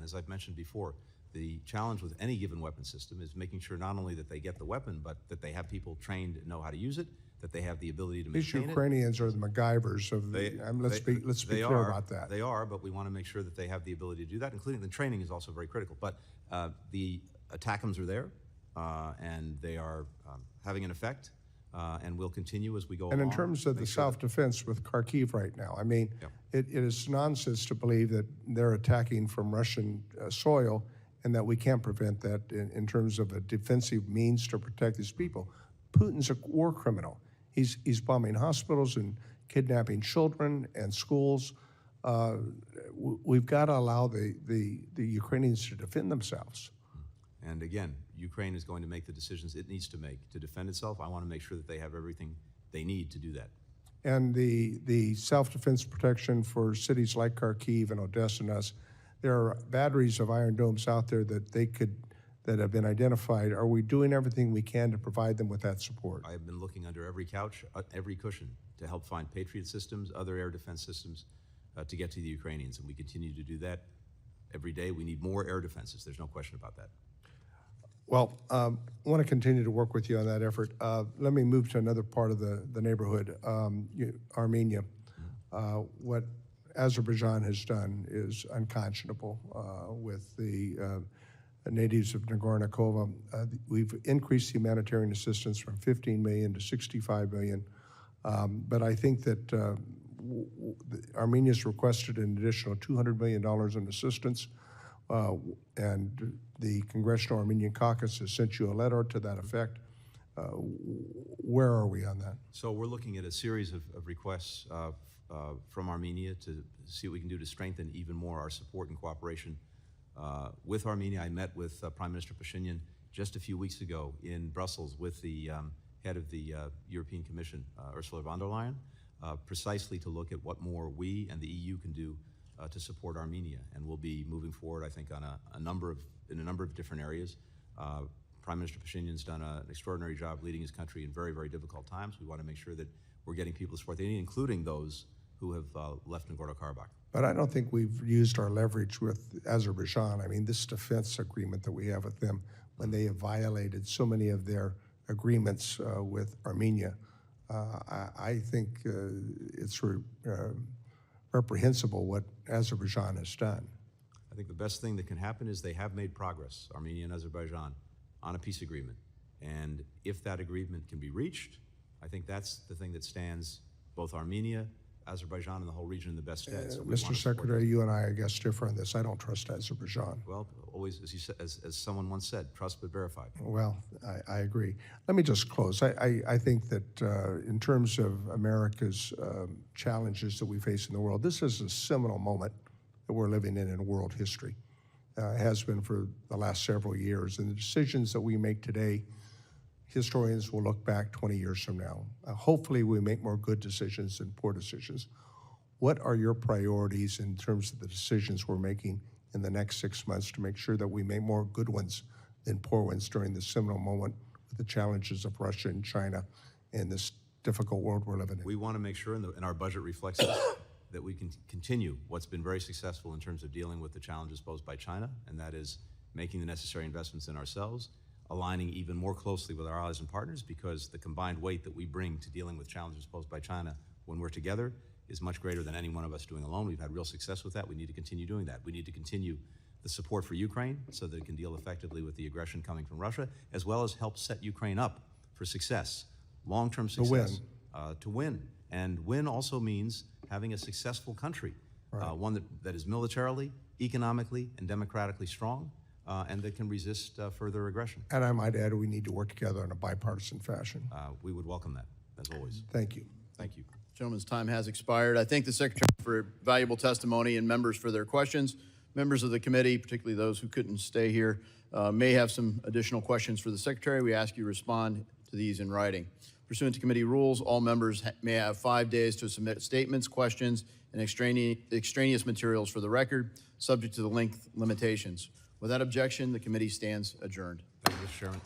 as I've mentioned before, the challenge with any given weapon system is making sure not only that they get the weapon, but that they have people trained and know how to use it, that they have the ability to maintain it. These Ukrainians are the MacGyvers of the, let's be clear about that. They are, but we want to make sure that they have the ability to do that, including the training is also very critical. But the ATACMS are there, and they are having an effect, and will continue as we go along. And in terms of the self-defense with Kharkiv right now, I mean, it is nonsense to believe that they're attacking from Russian soil and that we can't prevent that in terms of a defensive means to protect these people. Putin's a war criminal. He's bombing hospitals and kidnapping children and schools. We've got to allow the Ukrainians to defend themselves. And again, Ukraine is going to make the decisions it needs to make to defend itself. I want to make sure that they have everything they need to do that. And the self-defense protection for cities like Kharkiv and Odessa and us, there are batteries of Iron Domes out there that have been identified. Are we doing everything we can to provide them with that support? I have been looking under every couch, every cushion, to help find Patriot systems, other air defense systems, to get to the Ukrainians, and we continue to do that every day. We need more air defenses. There's no question about that. Well, I want to continue to work with you on that effort. Let me move to another part of the neighborhood, Armenia. What Azerbaijan has done is unconscionable with the natives of Nagorno-Karabakh. We've increased the humanitarian assistance from 15 million to 65 million. But I think that Armenia's requested an additional $200 million in assistance. And the Congressional Armenian Caucus has sent you a letter to that effect. Where are we on that? So we're looking at a series of requests from Armenia to see what we can do to strengthen even more our support and cooperation with Armenia. I met with Prime Minister Pashinyan just a few weeks ago in Brussels with the head of the European Commission, Ursula von der Leyen, precisely to look at what more we and the EU can do to support Armenia. And we'll be moving forward, I think, on a number of different areas. Prime Minister Pashinyan's done an extraordinary job leading his country in very, very difficult times. We want to make sure that we're getting people the support they need, including those who have left Nagorno-Karabakh. But I don't think we've used our leverage with Azerbaijan. I mean, this defense agreement that we have with them, when they have violated so many of their agreements with Armenia, I think it's reprehensible what Azerbaijan has done. I think the best thing that can happen is they have made progress, Armenia and Azerbaijan, on a peace agreement. And if that agreement can be reached, I think that's the thing that stands both Armenia, Azerbaijan, and the whole region in the best stead. So Mr. Secretary, you and I guess, differ on this. I don't trust Azerbaijan. Well, always, as you said, as someone once said, trust but verify. Well, I agree. Let me just close. I think that in terms of America's challenges that we face in the world, this is a seminal moment that we're living in world history. It has been for the last several years. And the decisions that we make today, historians will look back 20 years from now. Hopefully we make more good decisions than poor decisions. What are your priorities in terms of the decisions we're making in the next 6 months to make sure that we make more good ones than poor ones during this seminal moment with the challenges of Russia and China in this difficult world we're living in? We want to make sure, and our budget reflects this, that we can continue what's been very successful in terms of dealing with the challenges posed by China, and that is making the necessary investments in ourselves, aligning even more closely with our allies and partners, because the combined weight that we bring to dealing with challenges posed by China when we're together is much greater than any one of us doing alone. We've had real success with that. We need to continue doing that. We need to continue the support for Ukraine so that it can deal effectively with the aggression coming from Russia, as well as help set Ukraine up for success, long-term success. To win. And win also means having a successful country, one that is militarily, economically, and democratically strong, and that can resist further aggression. And I might add, we need to work together in a bipartisan fashion. We would welcome that, as always. Thank you. Thank you. Gentleman's time has expired. I thank the Secretary for valuable testimony and members for their questions. Members of the committee, particularly those who couldn't stay here, may have some additional questions for the Secretary. We ask you to respond to these in writing. Pursuant to committee rules, all members may have 5 days to submit statements, questions, and extraneous materials for the record, subject to the length limitations. Without objection, the committee stands adjourned. Thank you, Mr. Chairman.